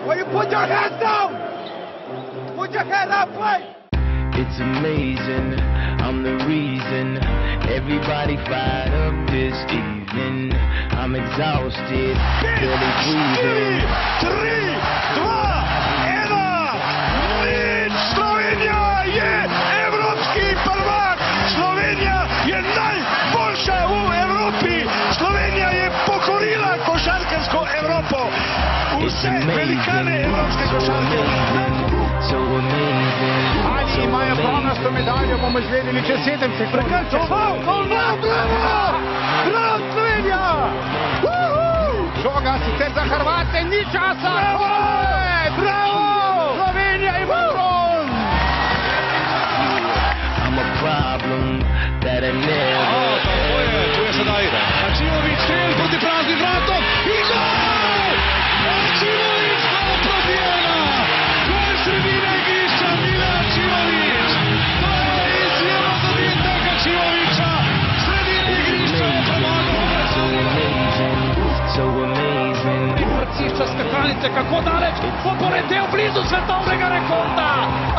Will you put your hands down? Put your hand up, play! It's amazing, I'm the reason everybody fired up this evening. I'm exhausted, barely breathing. 3, 2, 1, Slovenija je evropski prvak! Slovenija je najboljša v Evropi! Slovenija je pokorila košarkarsko Evropo! Vse velikane evropske košarke! So amazing. Ali imajo bronasto medaljo, bomo izvedeli čez 7 sekund. Prekrček! Bravo! Bravo, Slovenija! Žoga sicer za Hrvate, ni časa! Bravo! Slovenija ima bron! I'm a problem that I never Tu je sedaj Ačimović, strel proti praznim vratom i gol! Ačimović, gol proti 1! Gol sredine igrišća, Mile Ačimović! To je izjemno dobitak Ačimovića! Sredine igrišća je pomagao so amazing. Vrcišča skakanice, kako daleč, bo poletel blizu svetovnega rekorda!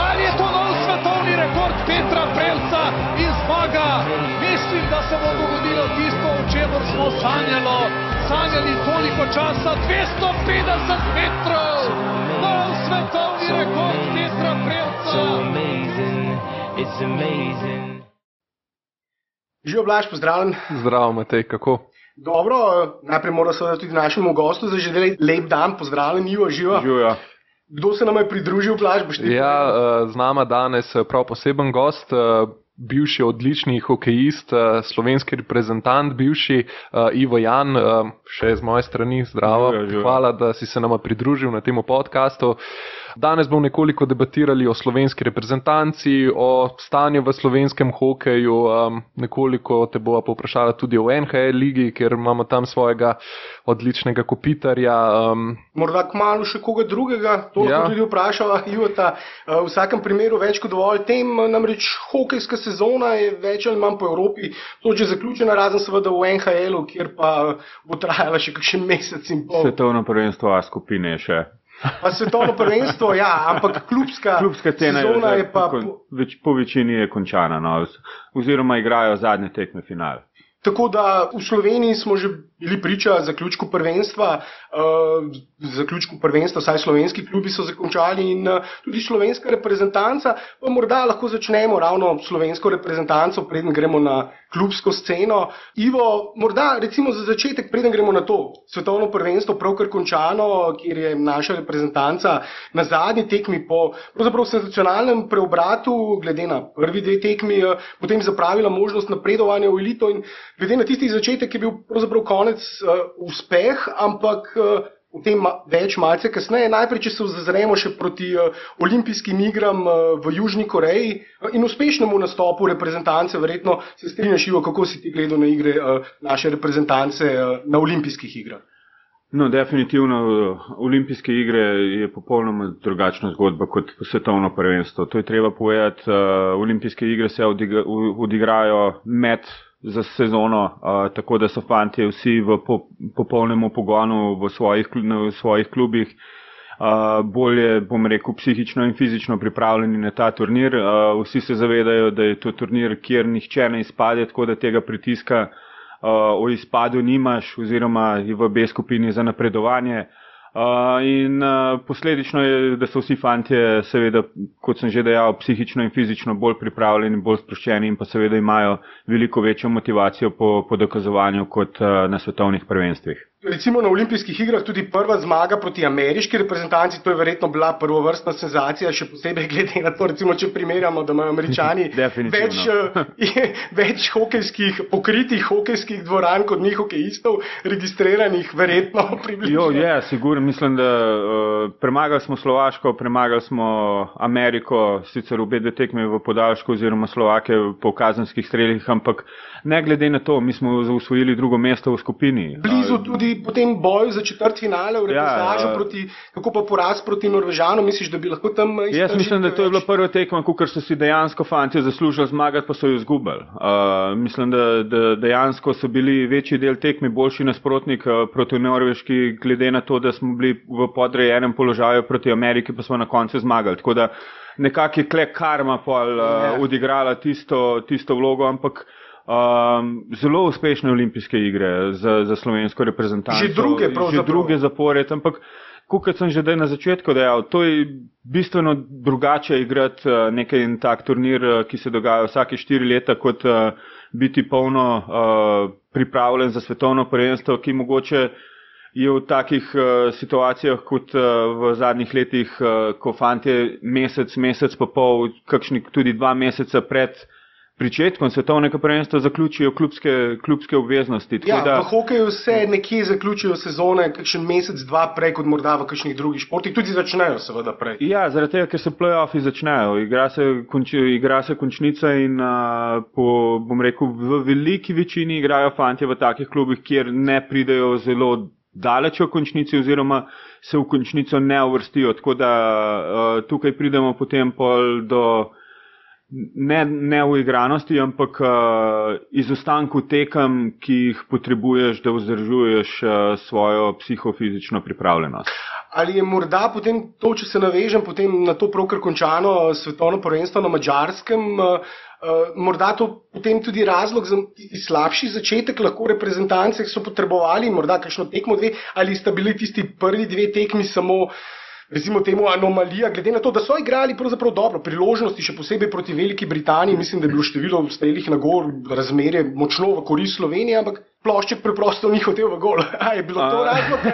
Ali je to nov svetovni rekord Petra Prelca in zmaga? Mislim, da se bo dogodilo tisto, o čemer smo sanjali toliko časa, 250 metrov! Nov svetovni rekord Petra Prelca! So amazing, it's amazing. Živijo, Blaž, pozdravljen. Zdravo, Matej, kako? Dobro, najprej moram seveda tudi našemu gostu zaželeti lep dan, pozdravljen, Ivo, živa. Živijo. Kdo se nam je pridružil, Blaž, boš ti Ja, z nama danes prav poseben gost, bivši odlični hokejist, slovenski reprezentant, bivši Ivo Jan, še z moje strani, zdravo. Živijo. Hvala, da si se nama pridružil na temu podcastu. Danes bomo nekoliko debatirali o slovenski reprezentanci, o stanju v slovenskem hokeju, nekoliko te bova povprašala tudi o NHL ligi, ker imamo tam svojega odličnega kopitarja. Morda kmalu še koga drugega, to lahko tudi vprašava Ivota. V vsakem primeru več kot dovolj tem, namreč hokejska sezona je več ali manj po Evropi, to že zaključena, razen seveda v NHL-u, kjer pa bo trajala še kakšen mesec in pol. Svetovno prvenstvo A skupine je še. Pa svetovno prvenstvo, ja, ampak klubska Scena sezona je pa... po večini je končana, no, oziroma igrajo zadnje tekme finale. Tako da v Sloveniji smo že bili priča zaključku prvenstva, vsaj slovenski klubi so zakončali in tudi slovenska reprezentanca, pa morda lahko začnemo ravno slovensko reprezentanco, preden gremo na klubsko sceno. Ivo, morda recimo za začetek, preden gremo na to svetovno prvenstvo, pravkar končano, kjer je naša reprezentanca na zadnji tekmi po pravzaprav senzacionalnem preobratu, glede na prvi 2 tekmi, potem zapravila možnost napredovanja v elito in glede na tisti začetek je bil pravzaprav konec uspeh, ampak o tem več malce kasneje. Najprej, če se zazremo še proti olimpijskim igram v Južni Koreji in uspešnemu nastopu reprezentance, verjetno se strinjaš, Ivo, kako si ti gledal na igre naše reprezentance na olimpijskih igrah? No, definitivno olimpijske igre je popolnoma drugačna zgodba kot svetovno prvenstvo. To je treba povedati, olimpijske igre se odigrajo med za sezono, tako da so fantje vsi v popolnem pogonu v svojih klubih, bolje, bom rekel, psihično in fizično pripravljeni na ta turnir. Vsi se zavedajo, da je to turnir, kjer nihče ne izpade, tako da tega pritiska o izpadu nimaš, oziroma v B skupini za napredovanje. In posledično je, da so vsi fantje seveda, kot sem že dejal, psihično in fizično bolj pripravljeni, bolj sproščeni in pa seveda imajo veliko večjo motivacijo po dokazovanju kot na svetovnih prvenstvih. Recimo na olimpijskih igrah tudi prva zmaga proti ameriški reprezentanci, to je verjetno bila prvovrstna senzacija, še posebej glede na to, recimo, če primerjamo, da imajo Američani več hokejskih, pokritih hokejskih dvoran kot njih hokejistov, registriranih verjetno približno. Sigurno, mislim, da premagali smo Slovaško, premagali smo Ameriko, sicer obe 2 tekme v podaljšku oziroma Slovake po kazenskih strelih, ampak ne glede na to, mi smo osvojili 2. mesto v skupini. Blizu tudi tudi po tem boju za četrtfinale v reprezentanču kako pa poraz proti Norvežanu, misliš, da bi lahko tam... Jaz mislim, da to je bila prva tekma, kakor so si dejansko fantje zaslužili zmagati, pa so jo izgubili. Mislim, da dejansko so bili večji del tekmi boljši nasprotnik proti Norveški, glede na to, da smo bili v podrejenem položaju proti Ameriki, pa smo na koncu zmagali. Tako da nekako je kle karma odigrala tisto vlogo, ampak zelo uspešne olimpijske igre za slovensko reprezentanco. Že druge zapored, ampak kot sem že na začetku dejal, to je bistveno drugače igrati nekaj tak turnir, ki se dogaja vsake 4 leta, kot biti polno pripravljen za svetovno prvenstvo, ki mogoče je v takih situacijah kot v zadnjih letih, ko fantje mesec pa pol, kakšni tudi 2 meseca pred pričetkom svetovnega prvenstva zaključijo klubske obveznosti. V hokeju se nekje zaključijo sezone kakšen mesec, 2 prej kot morda v kakšnih drugih športih, tudi začnejo seveda prej. Ja, zaradi tega, ker se play-offi začnejo, igra se končnica in bom rekel, v veliki večini igrajo fantje v takih klubih, kjer ne pridejo zelo daleč v končnici oziroma se v končnico ne uvrstijo, tako da tukaj pridemo potem do ne v igranosti, ampak izostanku tekem, ki jih potrebuješ, da vzdržuješ svojo psihofizično pripravljenost. Ali je morda potem to, če se navežem potem na to pravkar končano svetovno prvenstvo na Madžarskem, morda to potem tudi razlog za slabši začetek, lahko reprezentance so potrebovali morda kakšno tekmo 2, ali sta bili tisti prvi 2 tekmi samo recimo temu anomalija, glede na to, da so igrali pravzaprav dobro, priložnosti še posebej proti Veliki Britaniji, mislim, da je bilo število strelih na gol razmerje močno v korist Slovenije, ampak plošček preprosto ni hotel v gol. Je bilo to razlog?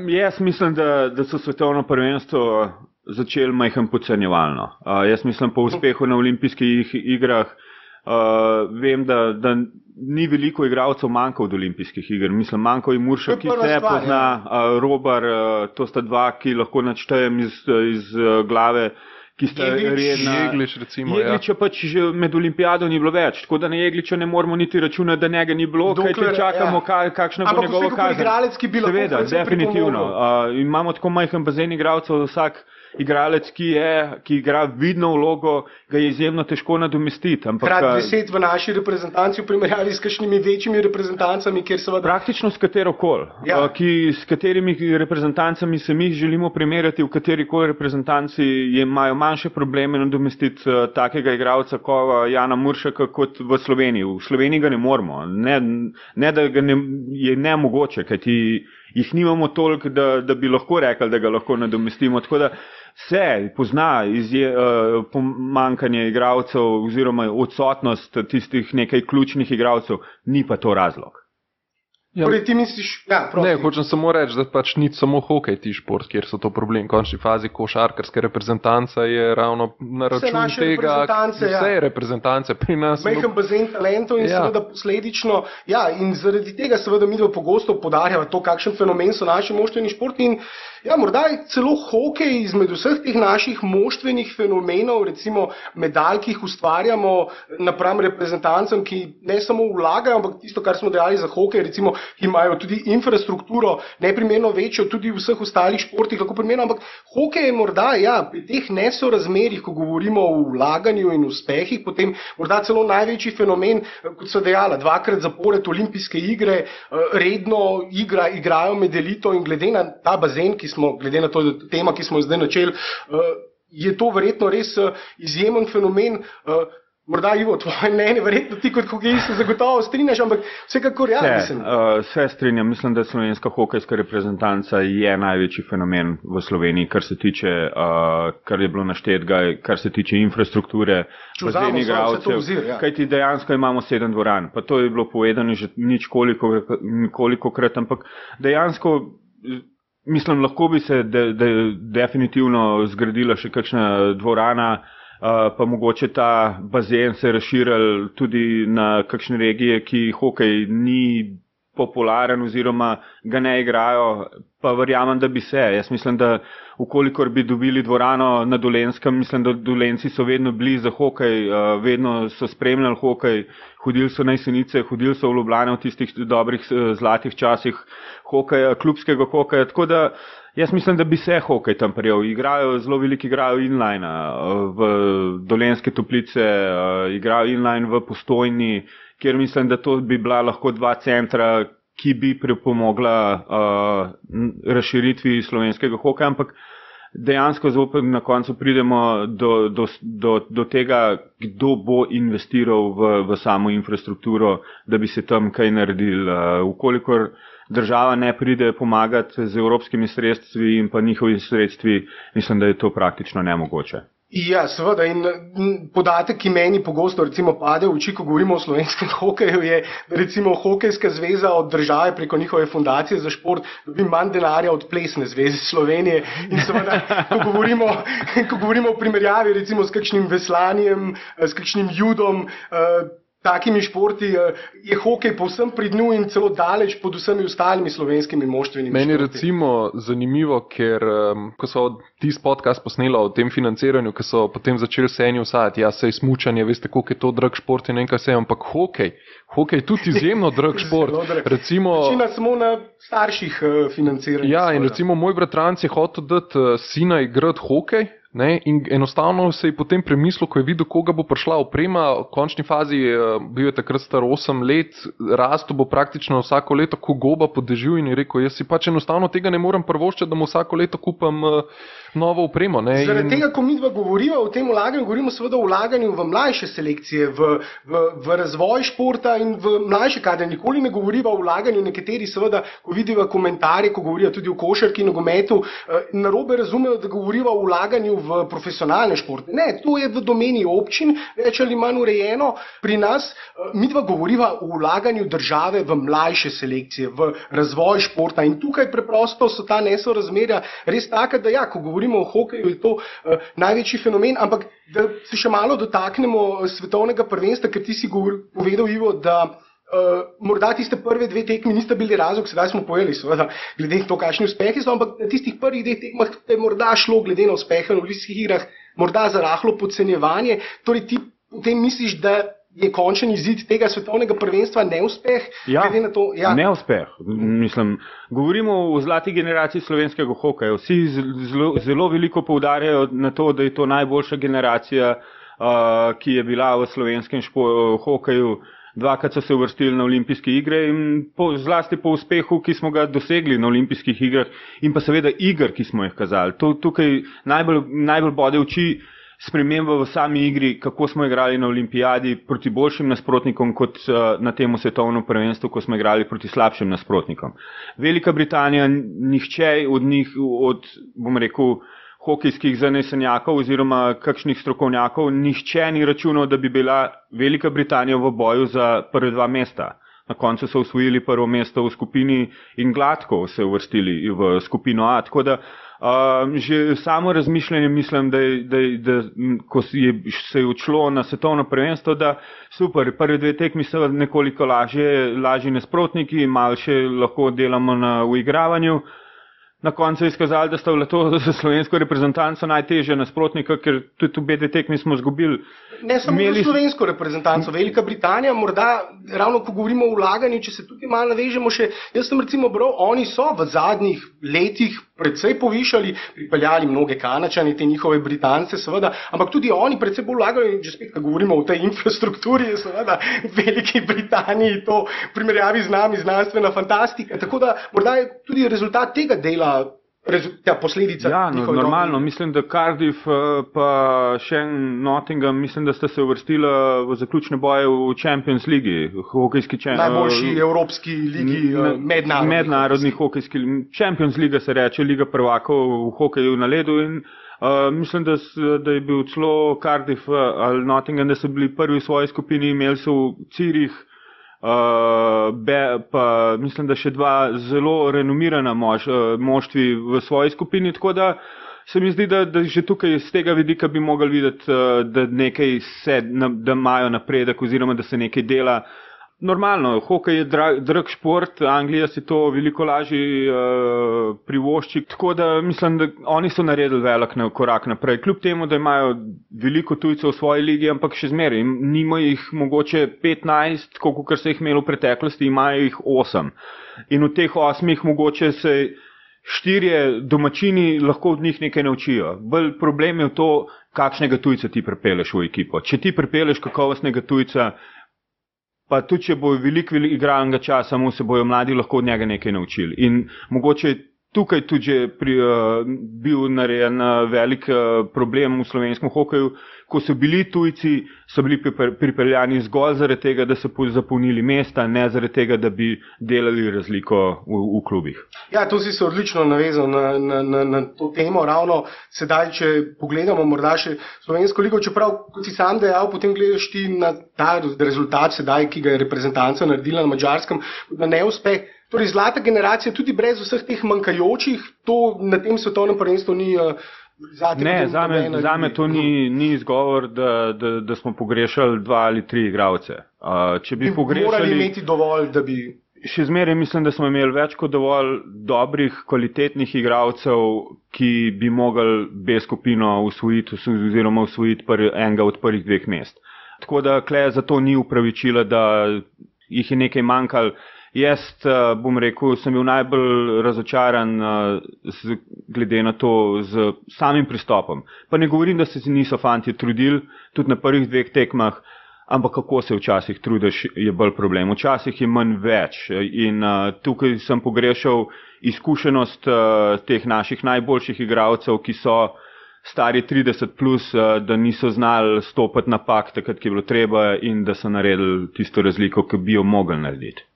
Jaz mislim, da so svetovno prvenstvo začeli majhen podcenjevalno. Jaz mislim, po uspehu na olimpijskih igrah vem, da ni veliko igralcev manjkal od olimpijskih iger. Mislim, manjkal je Muršak, ki se pozna, Robar, to sta 2, ki lahko načtejem iz glave, ki sta redna. Jeglič, recimo, Jegliča pač že med olimpijado ni bilo več, tako da na Jegliča ne moramo niti računati, da njega ni bilo, kajti čakamo, kakšna bo njegova kazen. Igralec, ki bi lahko seveda, definitivno. Imamo tako majhen bazen igralcev, vsak igralec, ki igra vidno vlogo, ga je izjemno težko nadomestiti. Krat 10 v naši reprezentanci v primerjavi s kakšnimi večjimi reprezentancami, kjer seveda... Praktično s katerokoli. S katerimi reprezentancami se mi želimo primerjati, v katerikoli reprezentanci imajo manjše probleme nadomestiti takega igralca kot Jana Muršaka kot v Sloveniji. V Sloveniji ga ne moramo. Ne da ga je nemogoče, kajti jih nimamo toliko, da bi lahko rekli, da ga lahko nadomestimo. Tako da se pozna pomanjkanje igralcev oziroma odsotnost tistih nekaj ključnih igralcev, ni pa to razlog. Ti misliš, ne, hočem samo reči, da pač ni samo hokej ti šport, kjer so to problem. V končni fazi košarkarske reprezentanca je ravno na račun tega, vse reprezentance pri nas. Majhen bazen talentov in seveda posledično, in zaradi tega seveda mi pogosto podarjava to, kakšen fenomen so naši moštveni športi in morda je celo hokej izmed vseh teh naših moštvenih fenomenov, recimo medalj, ki jih ustvarjamo napram reprezentancem, ki ne samo vlagajo, ampak tisto, kar smo dejali za hokej, recimo, ki imajo tudi infrastrukturo neprimerno večjo, tudi v vseh ostalih športih lahko primerno, ampak hokej je morda, pri teh nesorazmerjih, ko govorimo o vlaganju in uspehih, potem morda celo največji fenomen, kot so dejala, 2krat zapored olimpijske igre, redno igrajo med elito in glede na ta bazen, glede na to tema, ki smo zdaj načeli, je to verjetno res izjemen fenomen. Morda, Ivo, tvoje mnenje, verjetno ti kot hokejist se zagotovo strinjaš, ampak vsekakor mislim. Se strinjam, mislim, da slovenska hokejska reprezentanca je največji fenomen v Sloveniji, kar se tiče, kar je bilo naštetega, kar se tiče infrastrukture, bazen igralcev, kajti dejansko imamo 7 dvoran, pa to je bilo povedano že kolikokrat, ampak dejansko mislim, lahko bi se definitivno zgradila še kakšna dvorana, pa mogoče ta bazen se razširil tudi na kakšne regije, ki hokej ni popularen oziroma ga ne igrajo, pa verjamem, da bi se. Jaz mislim, da ukolikor bi dobili dvorano na Dolenjskem, mislim, da Dolenjci so vedno bili za hokej, vedno so spremljali hokej, hodili so na Jesenice, hodili so v Ljubljane v tistih dobrih zlatih časih hokeja, klubskega hokeja, tako da jaz mislim, da bi se hokej tam prijel. Zelo veliki igrajo inline v Dolenjske Toplice, igrajo inline v Postojni, kjer mislim, da to bi bila lahko 2 centra, ki bi pripomogla razširitvi slovenskega hokeja, ampak dejansko zopet na koncu pridemo do tega, kdo bo investiral v samo infrastrukturo, da bi se tam kaj naredil. Ukolikor država ne pride pomagati z evropskimi sredstvi in pa njihovi sredstvi, mislim, da je to praktično nemogoče. Ja, seveda, in podatek, ki meni pogosto recimo pade v oči, ko govorimo o slovenskem hokeju, je, da recimo Hokejska zveza od države preko njihove fundacije za šport dobi manj denarja od Plesne zveze Slovenije. In seveda, ko govorimo o primerjavi recimo s kakšnim veslanjem, s kakšnim judom, takimi športi, je hokej povsem pri dnu in celo daleč pod vsemi ostalimi slovenskimi moštvenimi športi. Meni je recimo zanimivo, ker ko so tisti podcast posnela o tem financiranju, ko so potem začeli se eni vsajati, sej smučanje, veste, koliko je to drag šport in nekaj se, ampak hokej je tudi izjemno drag šport. Večina samo na starših financiranj. Ja, in recimo moj bratranc je hotel dati sina igrati hokej, ne, in enostavno se je potem premislil, ko je videl, koga bo prišla oprema, v končni fazi bil je takrat star 8 let, rasto bo praktično vsako leto ko goba po dežju in je rekel, jaz si pač enostavno tega ne morem privoščiti, da mu vsako leto kupam novo opremo. Ne, zaradi tega, ko midva govoriva o tem vlaganju, govorimo seveda o vlaganju v mlajše selekcije, v razvoj športa in v mlajše kadre. Nikoli ne govoriva o vlaganju, nekateri seveda, ko vidiva komentarje, ko govorijo tudi o košarki, nogometu, narobe razumejo, da govoriva o vlaganju v profesionalne športe. Ne, to je v domeni občin, več ali manj urejeno. Pri nas midva govoriva o vlaganju države v mlajše selekcije, v razvoj športa in tukaj preprosto so ta nesorazmerja res taka, da ja, ko govorimo o hokeju, je to največji fenomen, ampak da se še malo dotaknemo svetovnega prvenstva, ker ti si povedal, Ivo, da morda tiste prve 2 tekmi nista bili razlog, sedaj smo povedali, seveda, glede to, kakšni uspehi so, ampak na tistih prvih 2 tekmah je morda šlo glede na uspehe na olimpijskih igrah, morda za rahlo podcenjevanje. Torej ti potem misliš, da je končen izid tega svetovnega prvenstva neuspeh? Ja, neuspeh. Mislim, govorimo o zlati generaciji slovenskega hokeja. Vsi zelo veliko poudarjajo na to, da je to najboljša generacija, ki je bila v slovenskem hokeju. 2-krat so se uvrstili na olimpijske igre in zlasti po uspehu, ki smo ga dosegli na olimpijskih igrah in pa seveda iger, ki smo jih kazali. Tukaj najbolj bode oči sprememba v sami igri, kako smo igrali na olimpijadi proti boljšim nasprotnikom kot na temu svetovnem prvenstvu, ko smo igrali proti slabšim nasprotnikom. Velika Britanija, nihče od njih, bom rekel, hokejskih zanesenjakov oziroma kakšnih strokovnjakov, nihče ni računal, da bi bila Velika Britanija v boju za prve 2 mesta. Na koncu so osvojili prvo mesto v skupini in gladko se uvrstili v skupino A. Tako da že samo razmišljanje mislim, da ko se je odšlo na svetovno prvenstvo, da super, prve 2 tekmi so nekoliko lažji nasprotniki, malo še lahko delamo na uigravanju. Na koncu je izkazali, da sta bila to za slovensko reprezentanco najtežja nasprotnika, ker tudi obe 2 tekmi smo izgubili. Ne samo za slovensko reprezentanco, Velika Britanija, morda ravno ko govorimo o vlaganju, če se tudi malo navežemo še, jaz sem recimo bral, oni so v zadnjih letih predvsej povišali, pripeljali mnoge Kanačane, te njihove Britance seveda, ampak tudi oni predvsej bolj vlagajo in že spet, ko govorimo o tej infrastrukturi, je seveda v Veliki Britaniji to v primerjavi z nami znanstvena fantastika, tako da morda je tudi rezultat tega dela posledica. Ja, normalno. Mislim, da Cardiff pa še Nottingham, mislim, da sta se uvrstila v zaključne boje v Champions League, hokejski najboljši evropski ligi, mednarodni hokejski ligi. Champions League se reče, Liga prvakov v hokeju na ledu in mislim, da je bil celo Cardiff ali Nottingham, da so bili prvi v svoji skupini, imeli so Zürich, pa mislim, da še 2 zelo renomirana moštvi v svoji skupini, tako da se mi zdi, da že tukaj z tega vidika bi mogli videti, da nekaj da imajo napredek oziroma da se nekaj dela. Normalno, hokej je drag šport, Anglija si to veliko lažje privošči, tako da mislim, da oni so naredili velik korak naprej. Kljub temu, da imajo veliko tujcev v svoji ligi, ampak še zmeraj, nima jih mogoče 15, koliko se jih imelo v preteklosti, imajo jih 8. In v teh 8 mogoče se 4 domačini lahko od njih nekaj naučijo. Bolj problem je v to, kakšnega tujca ti pripeleš v ekipo. Če ti pripeleš kakovostnega tujca, pa tudi, če bo veliko igralnega časa, mu se bojo mladi lahko od njega nekaj naučili. In mogoče je tukaj tudi že bil narejen velik problem v slovenskem hokeju, ko so bili tujci, so bili pripeljani zgolj zaradi tega, da so zapolnili mesta, ne zaradi tega, da bi delali razliko v klubih. Ja, to si se odlično navezal na to temo. Ravno sedaj, če pogledamo morda še slovensko ligo, čeprav, kot si sam dejal, potem gledaš ti na ta rezultat sedaj, ki ga je reprezentanca naredila na Madžarskem, na neuspeh. Torej, zlata generacija, tudi brez vseh teh manjkajočih, to na tem svetovnem prvenstvu ni... Ne, zame to ni izgovor, da smo pogrešali 2 ali 3 igralce. Če bi morali imeti dovolj, da bi... Še zmeraj mislim, da smo imeli več kot dovolj dobrih, kvalitetnih igralcev, ki bi mogli B skupino osvojiti oziroma osvojiti enega od prvih 2 mest. Tako da Klej zato ni upravičila, da jih je nekaj manjkalo. Jaz, bom rekel, sem bil najbolj razočaran glede na to z samim pristopom. Pa ne govorim, da se niso fantje trudili, tudi na prvih 2 tekmah, ampak kako se včasih trudiš, je bolj problem. Včasih je manj več in tukaj sem pogrešal izkušenost teh naših najboljših igralcev, ki so stari 30+, da niso znali stopiti napak takrat, ki je bilo treba in da so naredili tisto razliko, ki bi jo mogli narediti.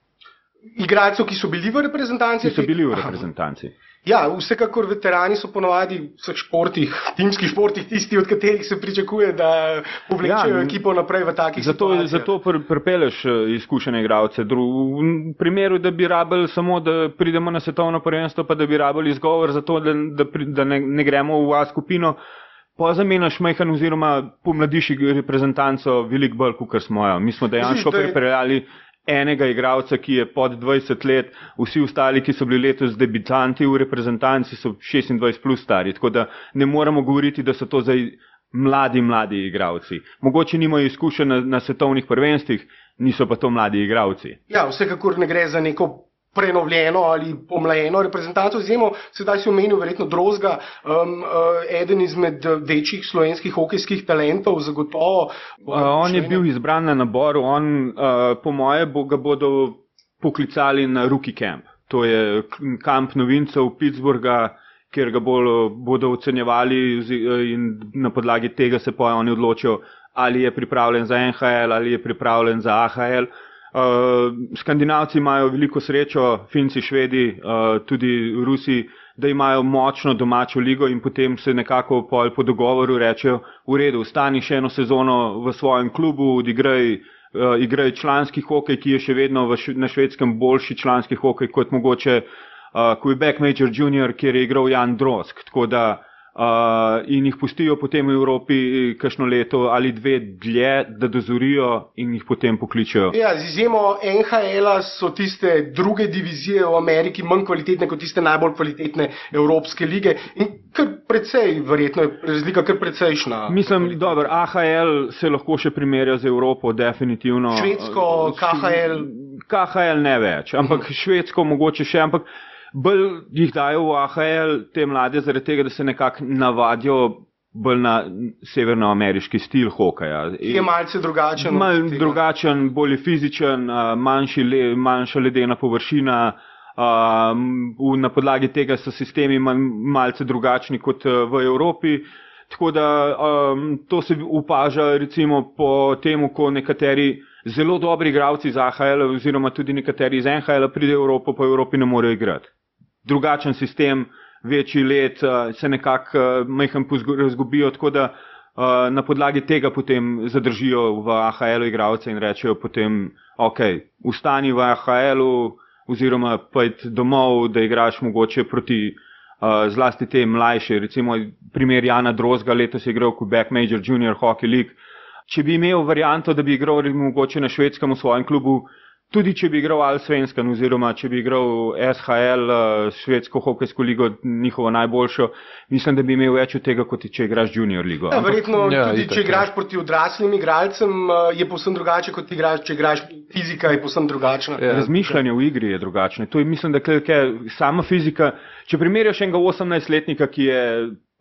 Igralcev, ki so bili v reprezentanci? Ki so bili v reprezentanci. Ja, vsekakor veterani so ponovadi v vseh športih, timskih športih, tisti, od katerih se pričakuje, da povlečejo ekipo naprej v takih situacijah. Zato pripeleš izkušene igralce. V primeru, da bi rabili samo, da pridemo na svetovno prvenstvo, pa da bi rabili izgovor za to, da ne gremo v A skupino, pa zamenjaš majhen oziroma pomladiš reprezentanco veliko bolj, kot smo jo. Mi smo dejansko pripeljali enega igralca, ki je pod 20 let, vsi ostali, ki so bili letos debitanti v reprezentanci, so 26+ stari, tako da ne moremo govoriti, da so to zdaj mladi igralci. Mogoče nimajo izkušenj na svetovnih prvenstvih, niso pa to mladi igralci. Ja, vsekakor ne gre za neko prenovljeno ali pomlajeno reprezentanco. Izjemo, sedaj si omenil verjetno Drozga, eden izmed večjih slovenskih hokejskih talentov, zagotovo. On je bil izbran na naboru, po moje ga bodo poklicali na rookie camp. To je kamp novincev Pittsburgha, kjer ga bodo ocenjevali in na podlagi tega se pa oni odločijo, ali je pripravljen za NHL, ali je pripravljen za AHL. Skandinavci imajo veliko srečo, Finci, Švedi, tudi Rusi, da imajo močno domačo ligo in potem se nekako po dogovoru rečejo, v redu, ostani še eno sezono v svojem klubu, igraj članski hokej, ki je še vedno na Švedskem boljši članski hokej kot mogoče Quebec Major Junior, kjer je igral Jan Drozg. Tako da in jih pustijo potem v Evropi kakšno leto ali 2 dlje, da dozorijo in jih potem pokličejo. Ja, z izjemo NHL-a so tiste druge divizije v Ameriki manj kvalitetne kot tiste najbolj kvalitetne evropske lige in kar precej, verjetno je razlika kar precejšna. Mislim, dobro, AHL se lahko še primerja z Evropo, definitivno. Švedsko, KHL? KHL ne več, ampak Švedsko mogoče še, ampak bolj jih dajo v AHL te mlade zaradi tega, da se nekako navadijo bolj na severnoameriški stil hokeja. Je malce drugačen. Drugačen, bolj fizičen, manjša ledena površina. Na podlagi tega so sistemi malce drugačni kot v Evropi. Tako da to se opaža recimo po temu, ko nekateri zelo dobri igralci iz AHL oziroma tudi nekateri iz NHL pridejo v Evropo, pa v Evropi ne morejo igrati. Drugačen sistem, večji let, se nekako majhen razgubijo, tako da na podlagi tega potem zadržijo v AHL-u igralce in rečejo potem, ok, ustani v AHL-u oziroma pojdi domov, da igraš mogoče proti zlasti te mlajše, recimo primer Jana Drozga, letos je igral Quebec Major Junior Hockey League. Če bi imel varianto, da bi igral mogoče na Švedskem v svojem klubu, tudi če bi igral Allsvenskan oziroma če bi igral SHL, švedsko hokejsko ligo, njihovo najboljšo, mislim, da bi imel več od tega, kot če igraš junior ligo. Ja, verjetno tudi, itak, če igraš proti odraslim igralcem, je povsem drugače, kot če igraš fizika, je povsem drugačna. Razmišljanje v igri je drugačno. To je, mislim, da sama fizika, če primerjaš enega 18-letnika, ki je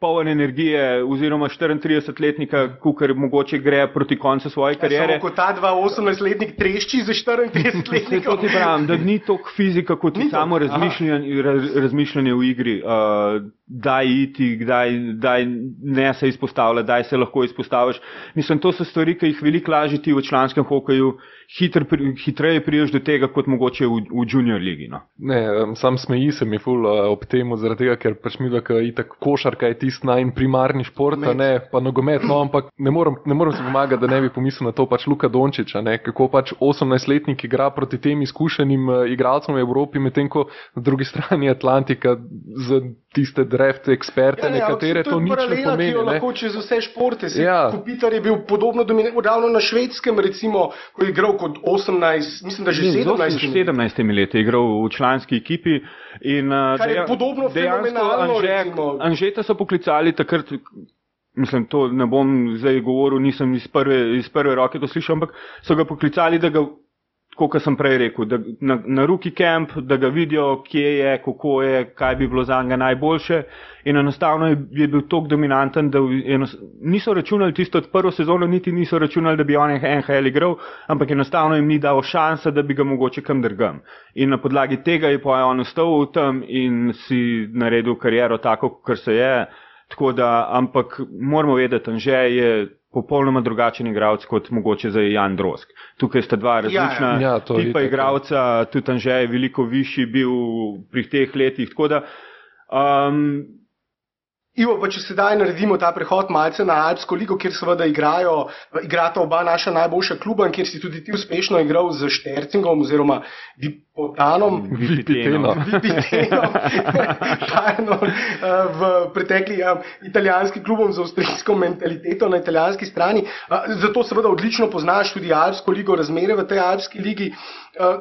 poln energije, oziroma 34-letnika, kukar mogoče gre proti koncu svoje kariere. Samo kot ta 18-letnik trešči za 34-letnikov. To ti pravim, da ni toliko fizika, kot ni samo razmišljanje v igri. Daj iti, daj ne se izpostavlja, daj se lahko izpostaviš. Mislim, to so stvari, ki jih veliko lažje ti v članskem hokeju hitreje priješ do tega, kot mogoče v junior ligi. No. Ne, sam smeji se mi ful ob temu, zaradi tega, ker pač mi itak košarka je tisti primarni šport, ne, pa nogomet, no, ampak ne morem se pomagati, da ne bi pomislil na to pač Luka Dončića, ne, kako pač 18-letnik igra proti tem izkušenim igralcem v Evropi, medtem ko na drugi strani Atlantika z tiste draft eksperte, nekatere to nič ne pomeni. To je lahko čez vse športe. Kopitar je bil podobno dominant, ravno na Švedskem, recimo, ko je igral kot 18, mislim, da že 17 leti je igral v članski ekipi. In, kar je podobno fenomenalno. Anžeta so poklicali takrat, mislim, to ne bom zdaj govoril, nisem iz prve roke to slišal, ampak so ga poklicali, da ga, kot sem prej rekel, da, na rookie camp, da ga vidijo, kje je, kako je, kaj bi bilo za njega najboljše. In enostavno je bil toliko dominanten, da niso računali tisto od prvo sezono, niti niso računali, da bi on NHL igral, ampak enostavno jim ni dal šanse, da bi ga mogoče kam drgam. In na podlagi tega je pa on ostal v tem in si naredil kariero tako, kar se je. Tako da, ampak moramo vedeti, Anže je popolnoma drugačen igralec kot mogoče za Jan Drozg. Tukaj sta dva različna tipa igralca, tudi Anže je veliko višji bil pri teh letih. Tako da, Ivo, pa če sedaj naredimo ta prehod malce na Alpsko ligo, kjer seveda igrata oba naša najboljša kluba, kjer si tudi ti uspešno igral z Štercingom oziroma Vipitenom v pretekli italijanski klubom z avstrijsko mentaliteto na italijanski strani. Zato seveda odlično poznaš tudi Alpsko ligo, razmere v tej Alpski ligi.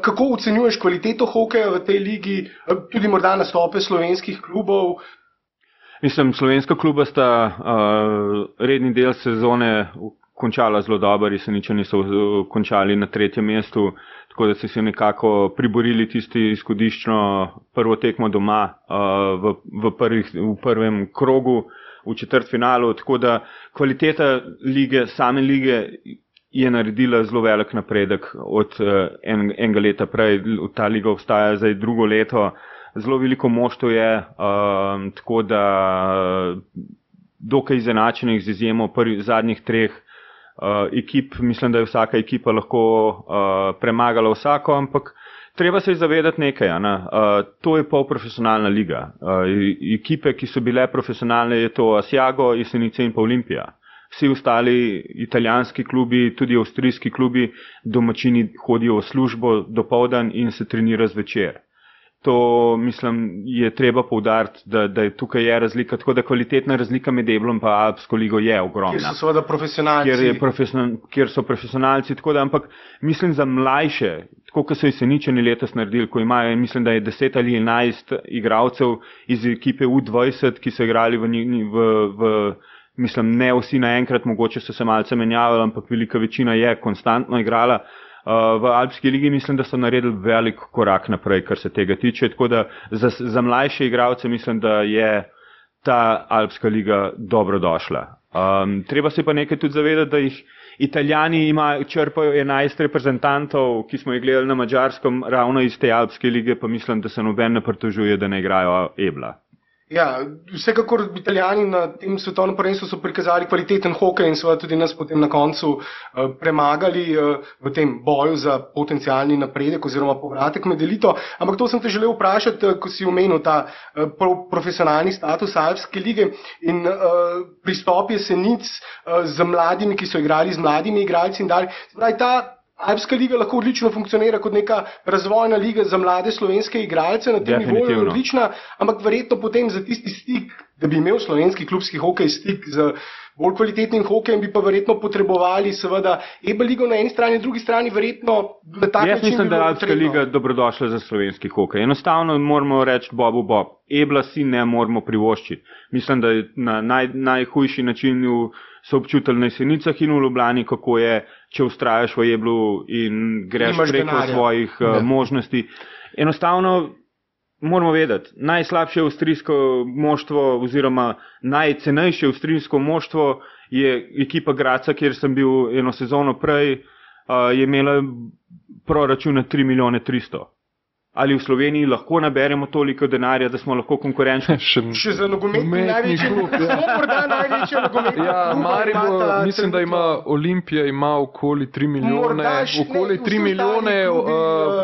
Kako ocenjuješ kvaliteto hokeja v tej ligi, tudi morda nastope slovenskih klubov? Mislim, slovenska kluba sta redni del sezone končala zelo dobro, Jeseničani so končali na 3. mestu, tako da so se nekako priborili tisti izhodiščno prvo tekmo doma v prvem krogu, v četrtfinalu, tako da kvaliteta lige, same lige je naredila zelo velik napredek od enega leta prej. Ta liga obstaja zdaj drugo leto. Zelo veliko moštov je, tako da dokaj izenačenih z izjemo zadnjih 3 ekip. Mislim, da je vsaka ekipa lahko premagala vsako, ampak treba se zavedati nekaj. To je polprofesionalna liga. Ekipe, ki so bile profesionalne, je to Asiago, Jesenice in pa Olimpija. Vsi ostali italijanski klubi, tudi avstrijski klubi, domačini hodijo v službo dopoldan in se trenira zvečer. To, mislim, je treba poudariti, da je tukaj je razlika, tako da kvalitetna razlika med Eblom pa Alpsko ligo je ogromna. Kjer so seveda profesionalci. Kjer so profesionalci, tako da, ampak mislim za mlajše, tako kot so Jeseničani letos naredili, ko imajo, mislim, da je 10 ali 11 igralcev iz ekipe U20, ki so igrali mislim, ne vsi naenkrat, mogoče so se malce menjavali, ampak velika večina je konstantno igrala. V Alpski ligi mislim, da so naredili velik korak naprej, kar se tega tiče, tako da za mlajše igralce mislim, da je ta Alpska liga dobrodošla. Treba se pa nekaj tudi zavedati, da jih Italijani črpajo 11 reprezentantov, ki smo jih gledali na Madžarskem, ravno iz te Alpske lige, pa mislim, da se noben ne pritožuje, da ne igrajo Ebla. Ja, vsekakor Italijani na tem svetovnem prvenstvu so prikazali kvaliteten hokej in seveda tudi nas potem na koncu premagali v tem boju za potencialni napredek oziroma povratek med elito. Ampak to sem te želel vprašati, ko si omenil ta profesionalni status Alpske lige in pristop Jesenic z mladimi, ki so igrali z mladimi igralci in dalje. Zdaj, ta Alpska liga lahko odlično funkcionira kot neka razvojna liga za mlade slovenske igralce, na tem nivoju je odlična, ampak verjetno potem za tisti stik, da bi imel slovenski klubski hokej stik z bolj kvalitetnim hokejem, bi pa verjetno potrebovali seveda EBA ligo na eni strani, na drugi strani verjetno na tak način. Jaz mislim, da je Alpska liga dobrodošla za slovenski hokej. Enostavno moramo reči Bobu Bob, EBA si ne moramo privoščiti. Mislim, da je na najhujši način so občutili na Jesenicah in v Ljubljani, kako je, če ustrajaš v Eblu in greš preko svojih možnosti. Enostavno moramo vedeti, najslabše avstrijsko moštvo oziroma najcenejše avstrijsko moštvo je ekipa Graca, kjer sem bil eno sezono prej, je imela proračuna 3 milijone 300. Ali v Sloveniji lahko naberemo toliko denarja, da smo lahko konkurenčni? Še za nogometni največji klub. Morda največji nogometni klub. Maribor, mislim, da ima Olimpija ima okoli 3 milijone. Okoli 3 milijone,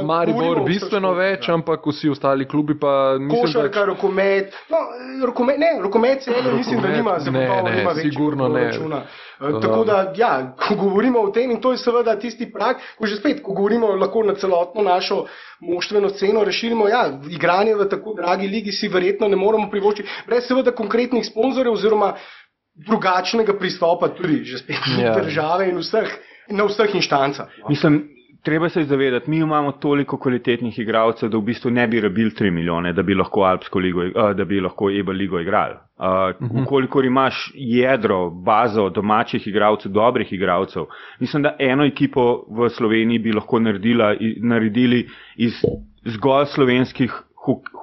Maribor bistveno več, ampak vsi ostali klubi pa mislim, košarka, rokomet. No, rokomet se mislim, da nima zagotovo nima večjega proračuna. Tako da, ja, ko govorimo o tem, in to je seveda tisti prag, ko govorimo lahko na celotno našo moštveno sceno razširimo, ja, igranje v tako dragi ligi si verjetno ne moremo privoščiti, brez seveda konkretnih sponzorjev oziroma drugačnega pristopa tudi že spet države in na vseh inštancah. Mislim, treba se zavedati, mi imamo toliko kvalitetnih igralcev, da v bistvu ne bi rabili 3 milijone, da bi lahko Alpsko ligo, da bi lahko EBA ligo igrali. Kolikor imaš jedro, bazo domačih igralcev, dobrih igralcev, mislim, da eno ekipo v Sloveniji bi lahko naredili iz zgolj slovenskih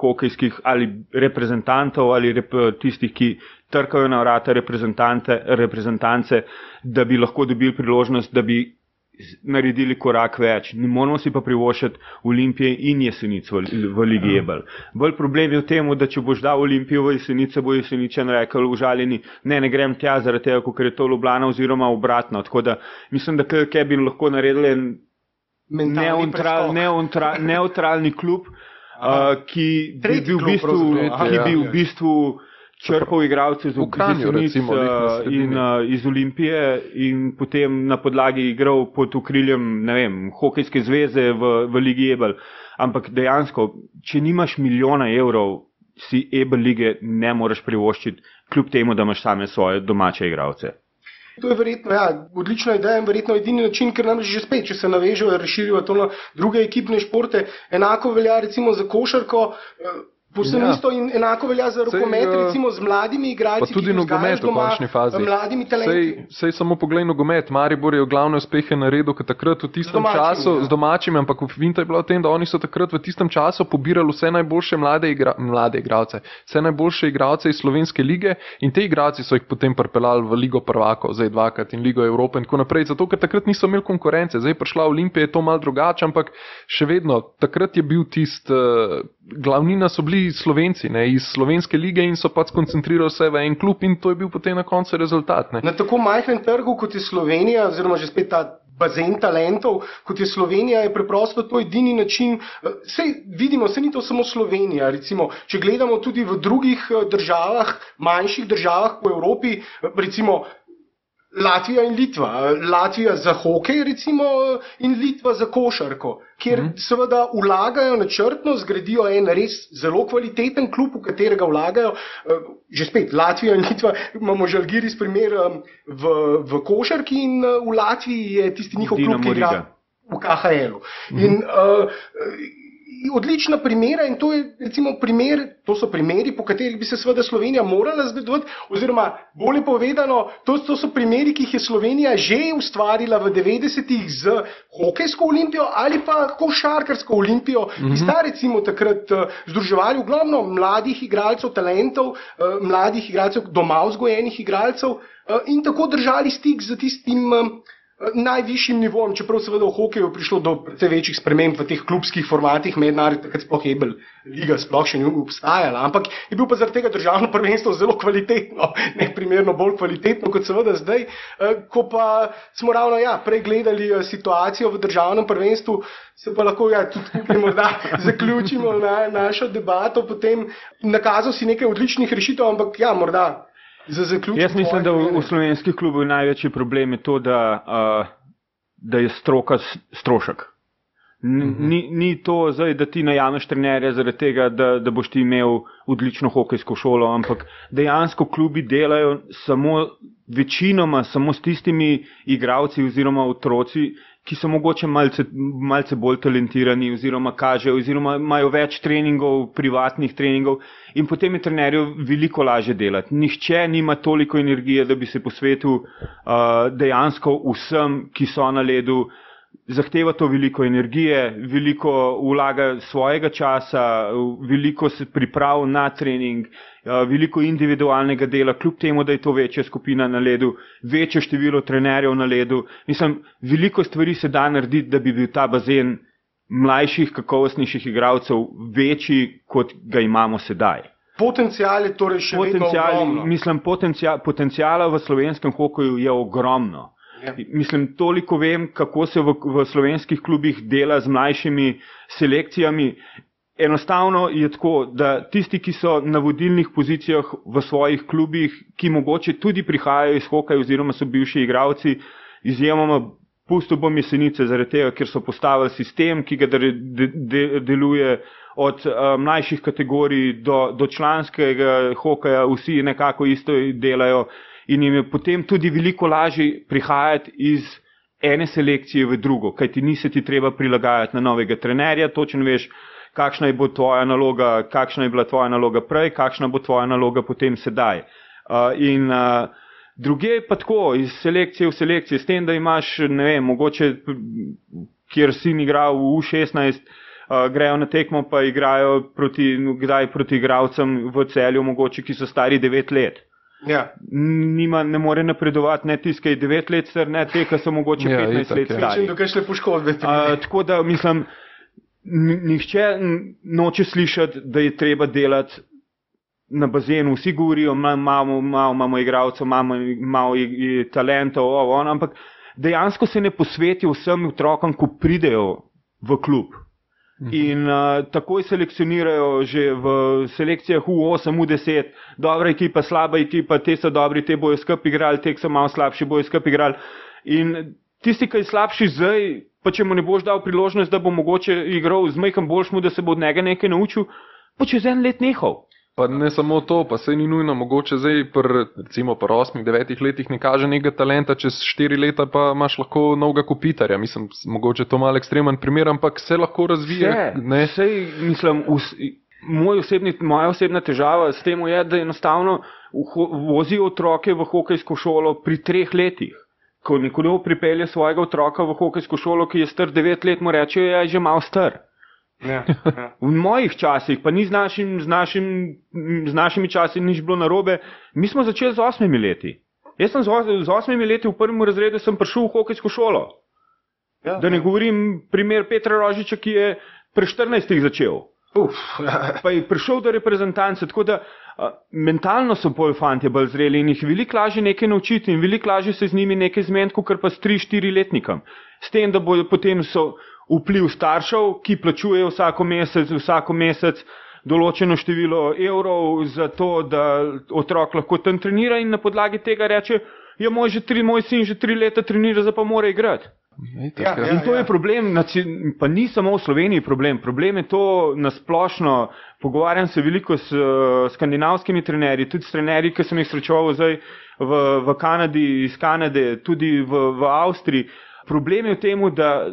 hokejskih ali reprezentantov ali tistih, ki trkajo na vrata reprezentance, da bi lahko dobili priložnost, da bi naredili korak več. Ne moramo si pa privoščiti Olimpije in Jesenic v Ligi EBA. Bolj problem je v tem, da če boš dal Olimpijo v Jesenice, bo Jeseničan rekel užaljeni, ne grem tja zaradi tega, ker je to Ljubljana oziroma obratno. Tako da mislim, da kaj bi lahko naredili neutralni klub, ki bi v bistvu črpal igralce iz Jesenic in iz Olimpije in potem na podlagi igral pod okriljem, ne vem, hokejske zveze v Ligi EBA. Ampak dejansko, če nimaš milijona evrov, si EBA lige ne moreš privoščiti, kljub temu, da imaš same svoje domače igralce. To je verjetno, ja, odlična ideja in verjetno edini način, ker nam že spet, če se navežejo, razširijo to na druge ekipne športe, enako velja recimo za košarko, povsem isto in enako velja za rokomet, recimo z mladimi igralci, pa tudi nogomet v končni fazi. Mladimi talenti. Sej samo poglej nogomet, Maribor je glavne uspehe naredil, ker takrat v tistem času, z domačimi, ampak vinta je bila v tem, da oni so takrat v tistem času pobirali vse najboljše mlade igralce, vse najboljše igralce iz slovenske lige in te igralci so jih potem pripeljali v Ligo prvakov, zdaj dvakrat in Ligo Evrope in tako naprej, zato ker takrat niso imeli konkurence, zdaj prišla Olimpija, je to malo drugače, ampak še vedno, takrat je bil glavnina so bili Slovenci, ne, iz slovenske lige in so pač skoncentrirali vse v en klub in to je bil potem na koncu rezultat. Ne. Na tako majhnem trgu, kot je Slovenija, oziroma že spet ta bazen talentov, kot je Slovenija, je preprosto to edini način. Sej vidimo, se ni to samo Slovenija, recimo, če gledamo tudi v drugih državah, manjših državah po Evropi, recimo Latvija in Litva. Latvija za hokej recimo in Litva za košarko, kjer seveda vlagajo načrtno, zgradijo en res zelo kvaliteten klub, v katerega vlagajo. Že spet, Latvija in Litva, imamo Žalgiris primer v košarki in v Latviji je tisti njihov klub, ki igra v KHL-u. In odlična primera in to je recimo to so primeri, po katerih bi se seveda Slovenija morala zgledovati, oziroma bolje povedano, to so primeri, ki jih je Slovenija že ustvarila v 90-ih z hokejsko Olimpijo ali pa košarkarsko Olimpijo, ki sta recimo takrat združevali ogromno mladih igralcev, talentov, mladih igralcev, doma vzgojenih igralcev in tako držali stik z tistim najvišjim nivojem, čeprav seveda v hokeju prišlo do precej večjih sprememb v teh klubskih formatih, mednarodnih, takrat sploh EBA liga sploh še ni obstajala, ampak je bil pa zaradi tega državno prvenstvo zelo kvalitetno, neprimerno bolj kvalitetno kot seveda zdaj, ko pa smo ravno prej gledali situacijo v državnem prvenstvu, se pa lahko tudi morda zaključimo našo debato, potem nakazal si nekaj odličnih rešitev, ampak morda Jaz mislim, da v slovenskih klubih največji problem je to, da da je stroka strošek. Ni to zdaj, da ti najameš trenerja zaradi tega, da boš ti imel odlično hokejsko šolo, ampak dejansko klubi delajo večinoma samo s tistimi igralci oziroma otroci, ki so mogoče malce bolj talentirani oziroma kažejo oziroma imajo več treningov, privatnih treningov in potem je trenerju veliko lažje delati. Nihče nima toliko energije, da bi se posvetil dejansko vsem, ki so na ledu. Zahteva to veliko energije, veliko vlaga svojega časa, veliko se priprav na trening, veliko individualnega dela, kljub temu, da je to večja skupina na ledu, večje število trenerjev na ledu. Mislim, veliko stvari se da narediti, da bi bil ta bazen mlajših, kakovostnejših igralcev večji, kot ga imamo sedaj. Potencial je torej še vedno ogromno. Mislim, potenciala v slovenskem hokeju je ogromno. Mislim, toliko vem, kako se v slovenskih klubih dela z mlajšimi selekcijami. Enostavno je tako, da tisti, ki so na vodilnih pozicijah v svojih klubih, ki mogoče tudi prihajajo iz hokeja oziroma so bivši igralci, izjemoma pustil bom Jesenice zaradi tega, ker so postavili sistem, ki ga deluje od mlajših kategorij do članskega hokeja, vsi nekako isto delajo. In jim je potem tudi veliko lažje prihajati iz ene selekcije v drugo, kajti nisi ti treba prilagajati na novega trenerja, točno veš, kakšna je bo tvoja naloga, kakšna je bila tvoja naloga prej, kakšna bo tvoja naloga potem sedaj. Druge je pa tako, iz selekcije v selekcije, s tem, da imaš, ne vem, mogoče, kjer sin igral v U16, grejo na tekmo pa igrajo kdaj proti igralcem v Celju, mogoče, ki so stari 9 let. Ja. Ne more napredovati, ne tiskaj 9 let star, ne te, ki so mogoče 15 let stari. Dokaj šle poškodbe. Tako da, mislim, nihče noče slišati, da je treba delati na bazenu. Vsi govorijo, imamo igralcev, imamo talentov, ampak dejansko se ne posvetijo vsem otrokom, ko pridejo v klub. In takoj selekcionirajo že v selekcijah U8, U10, dobra ekipa, slaba ekipa, te so dobri, te bojo skupaj igrali, te so malo slabši, bojo skupaj igrali. In tisti, ki je slabši zdaj, pa če mu ne boš dal priložnost, da bo mogoče igral z majhnim boljšmu, da se bo od njega nekaj naučil, pa čez en let nehal. Pa ne samo to, pa sej ni nujno, mogoče zdaj recimo po 8-9 letih ne kaže nekega talenta, čez 4 leta pa imaš lahko novega Kopitarja. Mislim, mogoče to malo ekstremen primer, ampak se lahko razvije. Sej, mislim, moja osebna težava s tem je, da enostavno vozijo otroke v hokejsko šolo pri 3 letih. Ko nekdo pripelje svojega otroka v hokejsko šolo, ki je star 9 let, mu rečejo, je že malo star. Ja. V mojih časih, pa ni z našimi časi nič bilo narobe, mi smo začeli z 8 leti. Jaz sem z 8 leti v prvem razredu sem prišel v hokejsko šolo. Ja. Da ne govorim primer Petra Rožiča, ki je pri 14 začel. Pa je prišel do reprezentance, tako da mentalno so pol fantje bolj zreli in jih veliko lažje nekaj naučiti in veliko lažje se z njimi nekaj zmeniti, kot pa s 3-4 letnikom. S tem, da bodo potem vpliv staršev, ki plačujejo vsako mesec določeno število evrov za to, da otrok lahko tam trenira in na podlagi tega reče, ja, moj sin že 3 leta trenira, zdaj pa mora igrati. In to je problem, pa ni samo v Sloveniji problem je to nasplošno. Pogovarjam se veliko s skandinavskimi trenerji, tudi s trenerji, ki sem jih srečeval zdaj v Kanadi, iz Kanade, tudi v Avstriji. Problem je v tem, da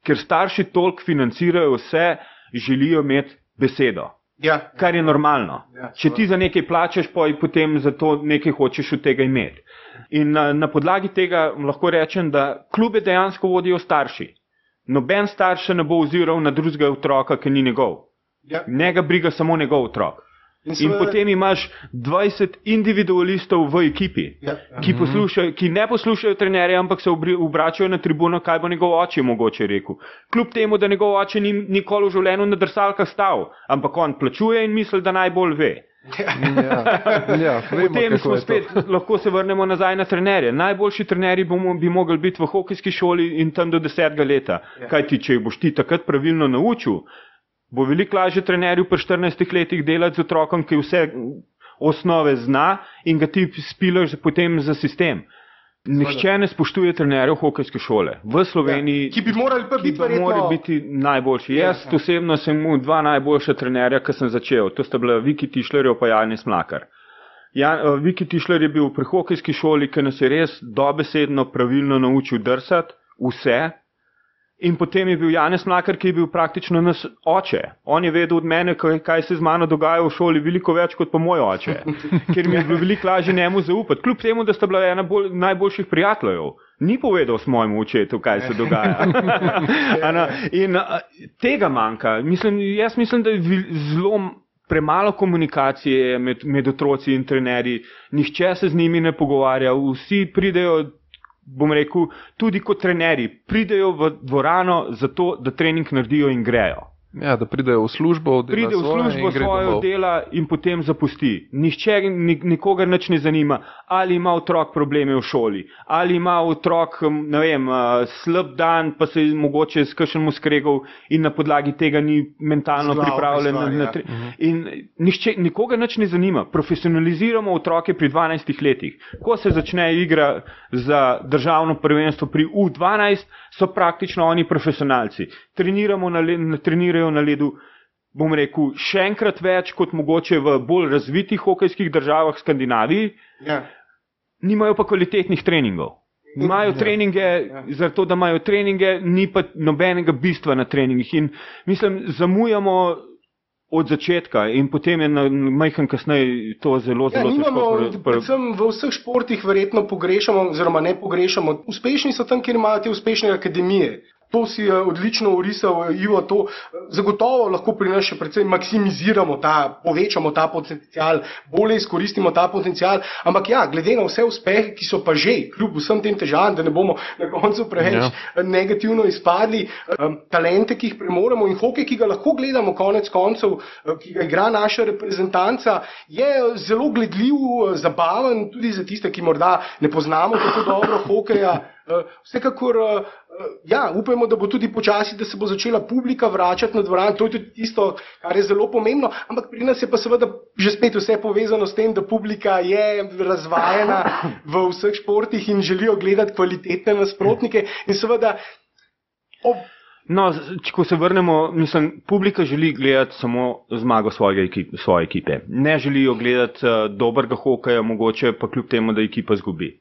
ker starši toliko financirajo vse, želijo imeti besedo. Ja. Kar je normalno. Ja, če ti za nekaj plačaš, potem za to nekaj hočeš od tega imeti. In na podlagi tega lahko rečem, da klube dejansko vodijo starši. Noben starš se ne bo oziral na drugega otroka, ki ni njegov. Ja. Njega briga samo njegov otrok. In potem imaš 20 individualistov v ekipi, ki ne poslušajo trenerja, ampak se obračajo na tribuno, kaj bo njegov oče mogoče rekel. Kljub temu, da njegov oče ni nikoli v življenju na drsalkah stal, ampak on plačuje in misli, da najbolj ve. Potem smo spet, lahko se vrnemo nazaj na trenerje. Najboljši trenerji bi mogli biti v hokejski šoli in tam do 10. leta. Kajti, če boš ti takrat pravilno naučil, bo veliko lažje trenerju pri 14 letih delati z otrokom, ki vse osnove zna in ga ti spilaš potem za sistem. Nihče ne spoštuje trenerjev hokejske šole v Sloveniji, ki bi morali pa biti verjetno biti najboljši. Jaz osebno sem imel 2 najboljša trenerja, ki sem začel. To sta bila Viki Tišlerjev pa Janez Mlakar. Viki Tišler je bil pri hokejski šoli, ki nas je res dobesedno pravilno naučil drsati vse. In potem je bil Janez Mlakar, ki je bil praktično nas oče. On je vedel od mene, kaj se z mano dogaja v šoli, veliko več kot pa moj oče. Ker mi je bilo veliko lažje njemu zaupati. Kljub temu, da sta bila ena najboljših prijateljev. Ni povedal s mojemu očetu, kaj se dogaja. In tega manjka. Jaz mislim, da je zelo premalo komunikacije med otroci in trenerji. Nihče se z njimi ne pogovarja. Vsi pridejo, bom rekel, tudi kot trenerji, pridejo v dvorano zato, da trening naredijo in grejo. Ja, da pridejo v službo, svojo dela in potem zapusti. Nihče nikogar nič ne zanima, ali ima otrok probleme v šoli, ali ima otrok, ne vem, slab dan, pa se mogoče s kakšnim skregal in na podlagi tega ni mentalno pripravljen. In nikogar nič ne zanima. Profesionaliziramo otroke pri 12 letih. Ko se začne igra za državno prvenstvo pri U12, so praktično oni profesionalci. Trenirajo na ledu, bom rekel, še enkrat več kot mogoče v bolj razvitih hokejskih državah v Skandinaviji, nimajo pa kvalitetnih treningov. Imajo treninge, zato da imajo treninge, ni pa nobenega bistva na treningih. In mislim, zamujamo od začetka in potem je majhen kasneje to zelo težko. Predvsem v vseh športih verjetno pogrešamo, oziroma ne pogrešamo. Uspešni so tam, kjer imajo te uspešne akademije. To si je odlično orisal, Ivo, to zagotovo lahko pri nas še predvsej maksimiziramo povečamo ta potencial, bolje izkoristimo ta potencial, ampak glede na vse uspehe, ki so pa že, kljub vsem tem težavam, da ne bomo na koncu preveč negativno izpadli, talente, ki jih premoremo in hokej, ki ga lahko gledamo konec koncev, ki ga igra naša reprezentanca, je zelo gledljiv, zabaven, tudi za tiste, ki morda ne poznamo tako dobro hokeja. Vsekakor, upajmo, da bo tudi počasi, da se bo začela publika vračati na dvorano, to je tudi tisto, kar je zelo pomembno, ampak pri nas je pa seveda že spet vse povezano s tem, da publika je razvajena v vseh športih in želijo gledati kvalitetne nasprotnike in seveda ko se vrnemo, mislim, publika želi gledati samo zmago svoje ekipe. Ne želijo gledati dobrega hokeja, mogoče pa kljub temu, da ekipa zgubi.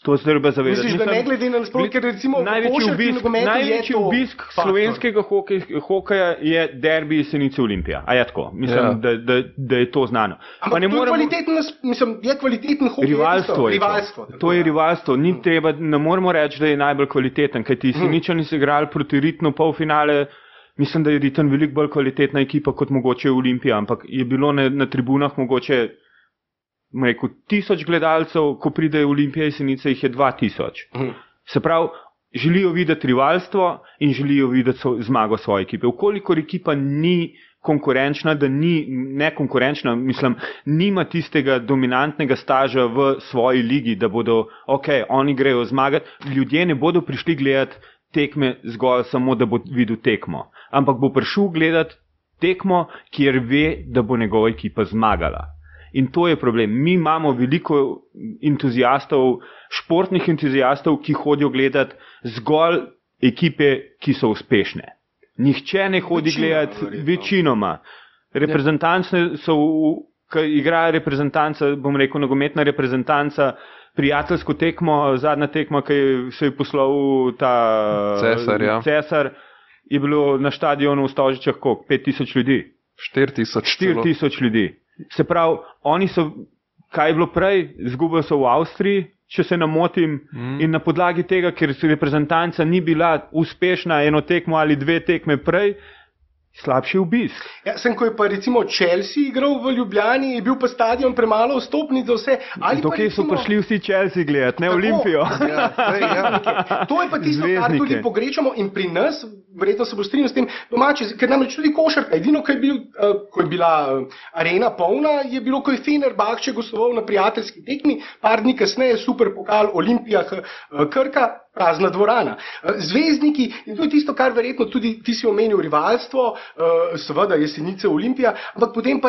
To se treba zavedati. Misliš, da ne glede na nasprot, ker recimo največji obisk slovenskega hokeja je derbi Jesenice Olimpija. A je tako? Mislim, da je to znano. Ampak je kvaliteten hokej. Rivalstvo. To je rivalstvo. Ne moramo reči, da je najbolj kvaliteten, kajti Jeseničani so igrali proti Ritnu polfinale. Mislim, da je Ritan veliko bolj kvalitetna ekipa kot mogoče Olimpija, ampak je bilo na tribunah mogoče 1000 gledalcev, ko pridejo Olimpija Jesenice, jih je 2000. Se pravi, želijo videti rivalstvo in želijo videti zmago svoje ekipe. Vkolikor ekipa ni konkurenčna, da ni nekonkurenčna, mislim, nima tistega dominantnega staža v svoji ligi, da bodo, oni grejo zmagati, ljudje ne bodo prišli gledati tekme zgolj samo, da bo videl tekmo, ampak bo prišel gledati tekmo, kjer ve, da bo njegova ekipa zmagala. In to je problem. Mi imamo veliko entuzijastov, športnih entuzijastov, ki hodijo gledati zgolj ekipe, ki so uspešne. Nihče ne hodi gledati večinoma. Reprezentance so, ki igrajo reprezentanca, bom rekel, nogometna reprezentanca, prijateljsko tekmo, zadnja tekma, ki se je poslal ta Cesar, je bilo na stadionu v Stožičah 5000 ljudi. 4000 ljudi. Se pravi, oni so, kaj je bilo prej, izgubili so v Avstriji, če se ne motim, in na podlagi tega, ker reprezentanca ni bila uspešna eno tekmo ali 2 tekme prej, slabši obisk. Ko je pa recimo Chelsea igral v Ljubljani, je bil pa stadion premalo vstopnic za vse. Tukaj so prišli vsi Chelsea gledati, ne Olimpijo. To je pa tisto, kar tudi pogrešamo in pri nas, verjetno se bo strinjal s tem domači, ker namreč tudi košarka. Edino, ko je bila arena polna, je bilo, ko je Fenerbahče gostoval na prijateljski tekmi, par dni kasneje super pokal Olimpija Krka, prazna dvorana. Zvezdniki, in to je tisto, kar verjetno tudi ti si omenil, rivalstvo, seveda Jesenice, Olimpija, ampak potem pa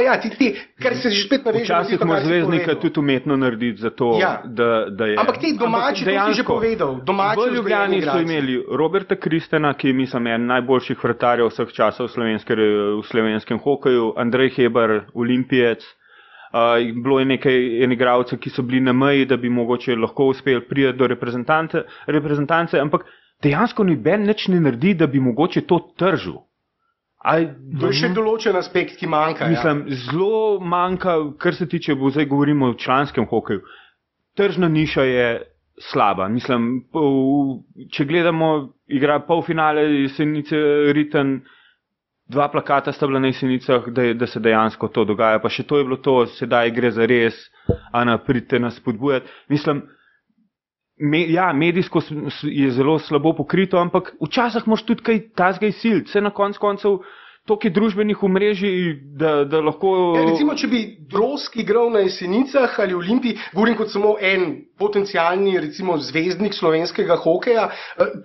kar se že spet naveže. Včasih mora zvezdnika tudi umetno narediti za to, da je. Ampak te domači, to si že povedal. V Ljubljani so imeli Roberta Kristena, ki je, mislim, en najboljših vratarjev vseh časov v slovenskem hokeju, Andrej Hebar, olimpijec. Bilo je nekaj igralcev, ki so bili na meji, da bi mogoče lahko uspeli priti do reprezentance, ampak dejansko noben nič ne naredi, da bi mogoče to tržil. To je še določen aspekt, ki manjka. Mislim, zelo manjka, kar se tiče, zdaj govorimo o članskem hokeju. Tržna niša je slaba. Mislim, če gledamo, igra polfinale Jesenice Riten, 2 plakata sta bila na Jesenicah, da se dejansko to dogaja, pa še to je bilo to, sedaj gre za res, pridite nas spodbujati. Mislim, medijsko je zelo slabo pokrito, ampak včasih moraš tudi kaj tazga izsiliti, vse na koncev toliko je družbenih omrežij, da lahko... Recimo, če bi Drozg igral na Jesenicah ali Olimpiji, govorim kot samo en potencialni, recimo, zvezdnik slovenskega hokeja,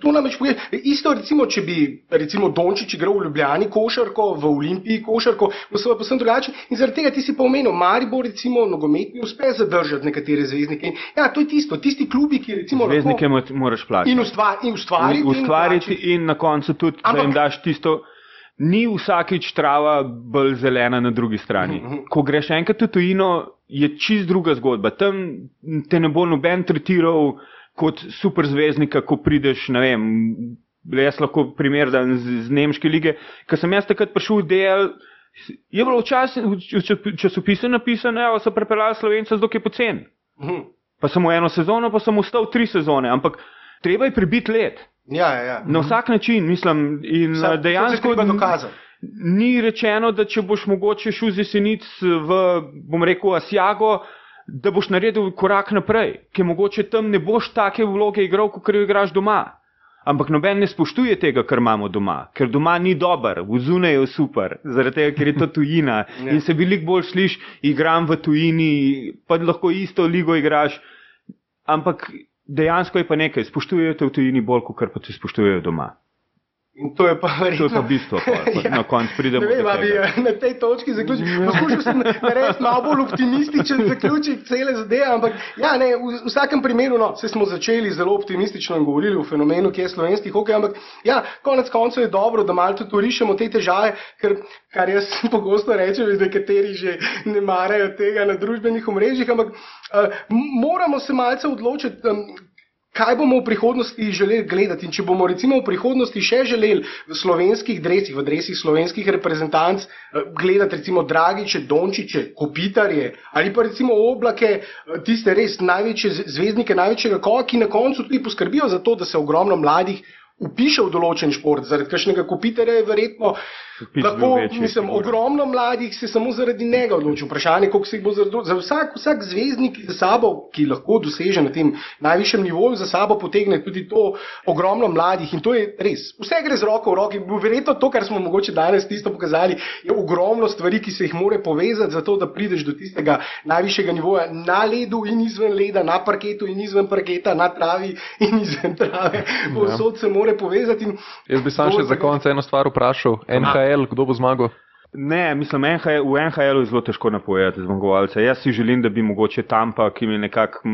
to namreč poje, isto recimo, če bi recimo Dončić igral v Ljubljani košarko, v Olimpiji košarko, bo se pa sem drugačen in zaradi tega ti si pa omenil, Maribor recimo nogometni uspe zadržati nekatere zvezdnike. To je tisti klubi, ki recimo zvezdnike lahko... moraš plačati. In ustvariti in na koncu tudi, da jim daš tisto... Ni vsakič trava bolj zelena na drugi strani. Ko greš enkrat v tujino, je čist druga zgodba. Tam te ne bo noben tretiral kot super zvezdnika, ko prideš, ne vem, jaz lahko primer dan z nemške lige. Ko sem jaz takrat prišel v DL, je bilo včasih v časopisu napisano, so prepeljali Slovenca z dokaj pocen. Pa samo eno sezono, pa sem ostal 3 sezone, ampak treba je pribiti let. Na vsak način, mislim, in dejansko ni rečeno, da če boš mogoče šel z Jesenic v, bom rekel, Asiago, da boš naredil korak naprej, ker mogoče tam ne boš take vloge igral, kot jo igraš doma. Ampak noben ne spoštuje tega, kar imamo doma, ker doma ni dober, v zunaj je super, zaradi tega, ker je to tujina in se veliko bolj sliš, igram v tujini, pa lahko isto ligo igraš, ampak dejansko je pa nekaj, spoštujejo te v tujini bolj, kot pa te spoštujejo doma. In to je pa verjetno... To je pa bistvo, na koncu pridemo do tega. Ne vem, bi na tej točki zaključil. Poskušal sem narediti malo bolj optimističen zaključek cele zadeve, ampak v vsakem primeru, se smo začeli zelo optimistično in govorili o fenomenu, ki je slovenski hokej, ampak konec koncev je dobro, da malo tudi rišemo te težave, kar jaz pogosto rečem, nekateri že ne marajo tega na družbenih omrežjih, ampak moramo se malce odločiti, kaj bomo v prihodnosti želeli gledati in če bomo recimo v prihodnosti še želeli v slovenskih dresih, v dresih slovenskih reprezentanc gledati recimo Dragiče, Dončiće, Kopitarje ali pa recimo Oblake, tiste res največje zvezdnike, največjega kova, ki na koncu tudi poskrbijo za to, da se ogromno mladih upiše v določen šport. Zaradi kakšnega Kopitarja je verjetno lahko, mislim, ogromno mladih se samo zaradi njega odloči. Vprašanje, koliko se jih bo za vsak zvezdnik za sabo, ki lahko doseže na tem najvišjem nivoju, za sabo potegne tudi to ogromno mladih in to je res. Vse gre z roko v roki. Verjetno to, kar smo mogoče danes tisto pokazali, je ogromno stvari, ki se jih more povezati za to, da prideš do tistega najvišjega nivoja na ledu in izven leda, na parketu in izven parketa, na travi in izven trave. Povsod se more povezati. Jaz bi sam še za konec eno stvar vprašal. NHL, kdo bo zmagal? Ne, mislim, v NHL-u je zelo težko napovedati zmagovalce. Jaz si želim, da bi mogoče Tampa, ki mi je nekako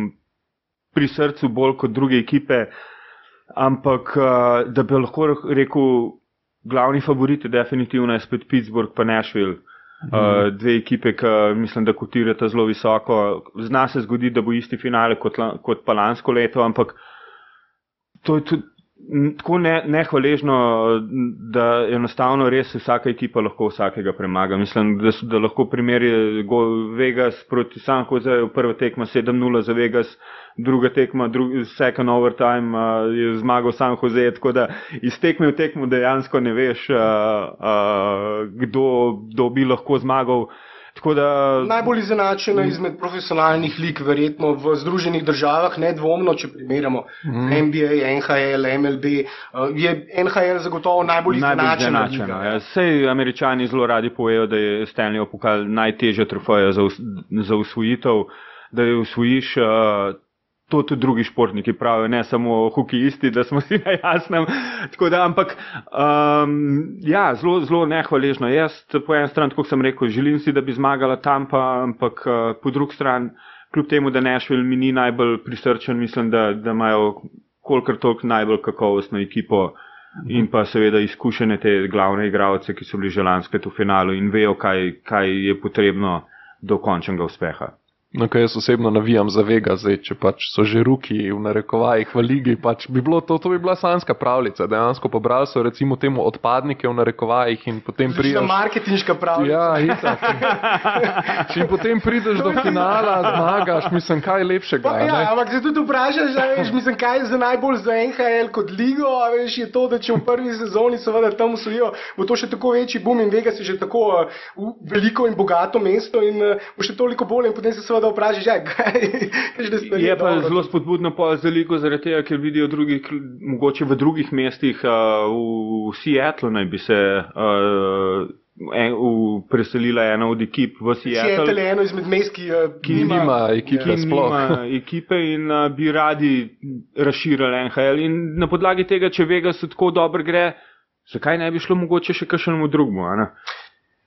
pri srcu bolj kot druge ekipe, ampak da bi lahko rekel, glavni favoriti definitivno je spet Pittsburgh pa Nashville. Dve ekipe, ki mislim, da kotirata zelo visoko. Zna se zgodi, da bo isti finale kot pa lansko leto, ampak to je tudi tako nehvaležno, da enostavno res vsaka ekipa lahko vsakega premaga. Mislim, da lahko primeri Vegas proti San Joseju, prva tekma 7-0 za Vegas, druga tekma, second overtime je zmagal San Jose, tako da iz tekme v tekmo dejansko ne veš, kdo bi lahko zmagal. Najbolj izenačena izmed profesionalnih lig, verjetno v Združenih državah, nedvomno, če primerjamo NBA, NHL, MLB, je NHL zagotovo najbolj izenačena liga. Sej Američani zelo radi povejo, da je Stanleyov pokal najtežja trofeja za osvojitev, da jo osvojiš. to tudi drugi športniki pravijo, ne samo hokejisti, da smo si na jasnem. Tako da, ampak, ja, zelo, zelo nehvaležno. Jaz po eni strani, kot sem rekel, želim si, da bi zmagala Tampa, ampak po drugi strani, kljub temu, da Nashville mi ni najbolj prisrčen, mislim, da imajo kolikor toliko najbolj kakovostno ekipo in pa seveda izkušene te glavne igralce, ki so bili že lanskrat v finalu in vejo, kaj je potrebno do končnega uspeha. No, kaj jaz osebno navijam za Vegas, zdaj, če pač so že ruki v narekovajih v ligi, pač bi bilo to bi bila sanjska pravljica. Dejansko pobrali so recimo temu odpadnike v narekovajih in potem prideš... marketinška pravljica. Ja, itak. In potem prideš do finala, zmagaš, mislim, kaj lepšega. Ja, ampak se tudi vprašaš, veš, mislim, kaj je za najbolj za NHL kot ligo, a veš, je to, da če v prvi sezoni seveda tam osvojijo, bo to še tako večji boom in Vegas je že tako veliko in bogato mesto in bo še toliko bolj in potem se seveda vprašaš, je pa zelo spodbudno pa za ligo, zaradi tega, ker vidijo mogoče v drugih mestih, v Seattlu naj bi se preselila ena od ekip v Seattle. Seattle je eno izmed mest, ki nima ekipe sploh. Nima ekipe in bi radi razširili NHL in na podlagi tega, če Vegas tako dobro gre, zakaj ne bi šlo mogoče še kakšnemu drugemu, a ne?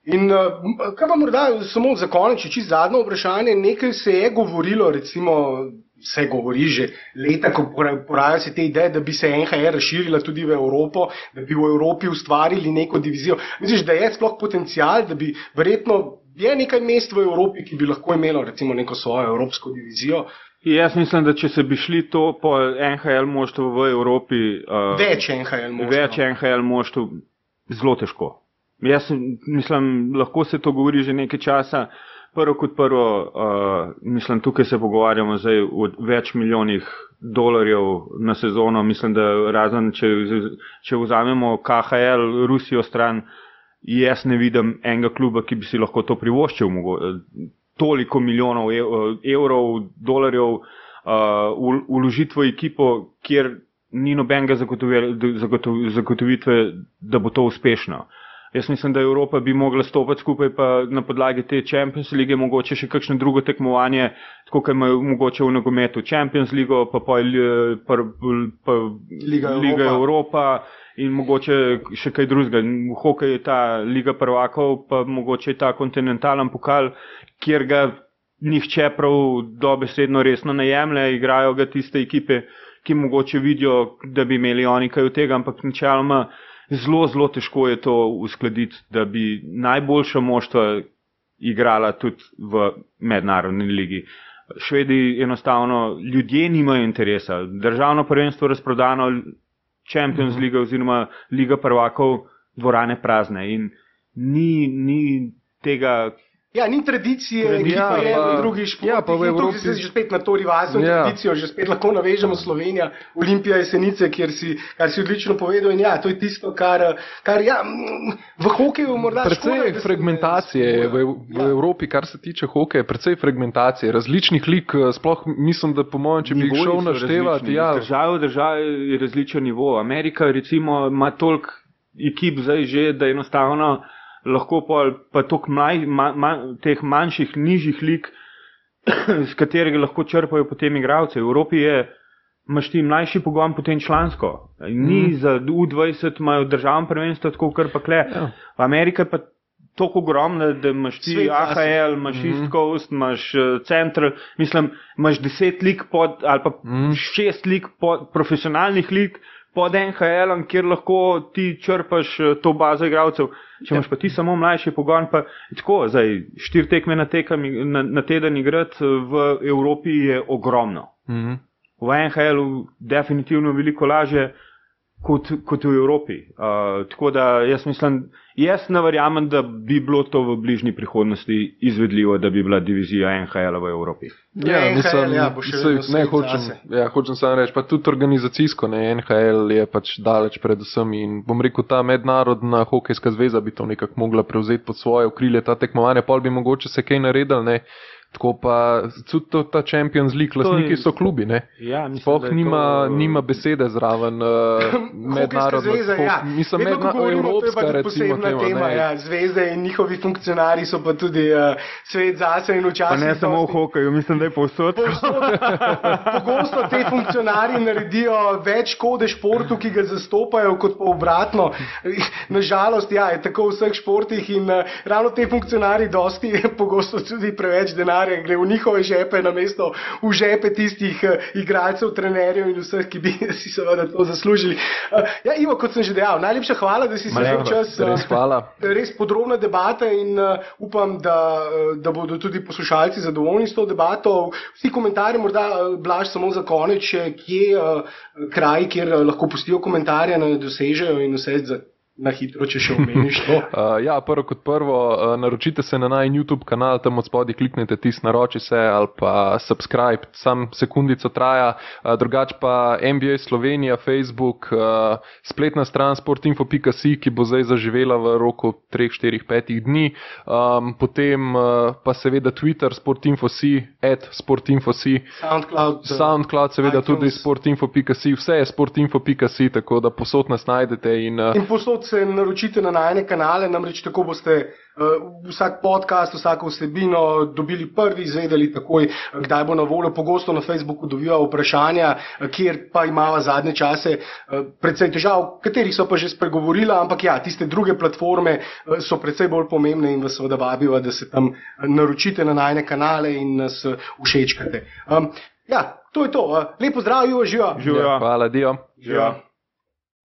In kaj pa morda samo za konec, čisto zadnje vprašanje, nekaj se je govorilo, recimo se govori že leta, ko porajajo se te ideje, da bi se NHL razširila tudi v Evropo, da bi v Evropi ustvarili neko divizijo. Misliš, da je sploh potencial, da bi verjetno je nekaj mest v Evropi, ki bi lahko imelo recimo neko svojo evropsko divizijo? Jaz mislim, da če se bi šli to po NHL moštvu v Evropi, več NHL moštv, zelo težko. Jaz mislim, lahko se to govori že nekaj časa. Prvo kot prvo, mislim, tukaj se pogovarjamo zdaj o več milijonih dolarjev na sezono. Mislim, da razen, če vzamemo KHL, Rusijo stran, jaz ne vidim enega kluba, ki bi si lahko to privoščil. Toliko milijonov evrov, dolarjev vložiti v ekipo, kjer ni nobenega zagotovitve, da bo to uspešno. Jaz mislim, da Evropa bi mogla stopiti skupaj pa na podlagi te Champions League, mogoče še kakšno drugo tekmovanje, tako kot imajo mogoče v nogometu Champions League, pa Liga Evropa in mogoče še kaj drugega. V hokeju je ta Liga prvakov, pa mogoče je ta kontinentalen pokal, kjer ga nihče prav dobesedno resno ne jemlje, igrajo ga tiste ekipe, ki mogoče vidijo, da bi imeli oni kaj od tega, ampak načeloma zelo, zelo težko je to uskladiti, da bi najboljša moštva igrala tudi v mednarodni ligi. Švedi enostavno, ljudje nimajo interesa. Državno prvenstvo razprodano, Champions League oziroma Liga prvakov, dvorane prazne in ni tega... Ja, ni tradicije, ki pa je v drugih športih. Ja, pa v Evropi. In tukaj se že spet na to rivalstvo in tradicijo, že spet lahko navežemo Slovenija, Olimpija Jesenice, kar si odlično povedal. In ja, to je tisto, kar ja, v hokeju morda škoda. Precej fragmentacije v Evropi, kar se tiče hokeja, precej fragmentacije, različnih lig, sploh mislim, da po mojem, če bi jih šel naštevati. Ja. Država je različen nivo. Amerika recimo ima toliko ekip zdaj že, da enostavno lahko pa toliko teh manjših, nižjih lig, z katerega lahko črpajo potem igralce. V Evropi imaš ti mlajši pogon potem člansko. Ni za U20, imajo državno prvenstvo, tako kar pa kle. Ja. V Amerika je pa toliko ogromna, da imaš ti AHL, imaš East Coast, imaš Central, mislim, imaš 10 lig ali pa 6 lig profesionalnih lig pod NHL-om, kjer lahko ti črpaš to bazo igralcev. Če imaš pa ti samo mlajši pogon, pa tako, zdaj 4 tekme na teden igrati v Evropi je ogromno. V NHL-u definitivno veliko lažje kot v Evropi. Tako da jaz mislim, jaz ne verjamem, da bi bilo to v bližnji prihodnosti izvedljivo, da bi bila divizija NHL v Evropi. Ja, hočem samo reči, pa tudi organizacijsko, NHL je pač daleč predvsem in bom rekel, ta mednarodna hokejska zveza bi to nekako mogla prevzeti pod svoje okrilje, ta tekmovanja, pol bi mogoče se kaj naredili, Tako pa tudi ta Champions League, lastniki so klubi, ne? Ja, mislim, Sploh da je nima besede zraven mednarodno. Zveza, ja. Mislim, evropska, recimo temu. Tema, ja. Zvezde in njihovi funkcionarji so pa tudi svet zase in včasih. Pa ne samo v hokeju, mislim, da je povsod. Pogosto te funkcionarji naredijo več škode športu, ki ga zastopajo, kot pa obratno. Nažalost, ja, je tako v vseh športih in ravno te funkcionarji dosti pogosto tudi preveč denarja gre v njihove žepe, namesto v žepe tistih igralcev, trenerjev in vseh, ki bi si seveda to zaslužili. Ja, Ivo, kot sem že dejal, najlepša hvala, da si se vzel čas. Res hvala. Res podrobna debata in upam, da bodo tudi poslušalci zadovoljni s to debato. Vsi komentarji, morda Blaž samo za konec, kje kraji, kjer lahko pustijo komentarje, ne dosežejo in vse na hitro, če še omeniš to. Ja, prvo kot prvo, naročite se na najin YouTube kanal, tam od spodaj kliknete tisto naroči se ali pa subscribe, sam sekundico traja, drugač pa NBA Slovenija, Facebook, spletna stran sportinfo.si, ki bo zdaj zaživela v roku 3, 4, 5 dni, potem pa seveda Twitter sportinfo.si, @sportinfo.si, SoundCloud seveda tudi sportinfo.si, vse je sportinfo.si, tako da posod nas najdete in posod se naročite na najine kanale, namreč tako boste vsak podcast, vsako vsebino dobili prvi, izvedeli takoj, kdaj bo na voljo. Pogosto na Facebooku dobivajo vprašanja, kjer pa imava zadnje čase precej težav, katerih so pa že spregovorila, ampak ja, tiste druge platforme so precej bolj pomembne in vas seveda vabiva, da se tam naročite na najine kanale in nas všečkate. Ja, to je to. Lepo zdrav, Ivo, živa. Hvala, dio. Živa.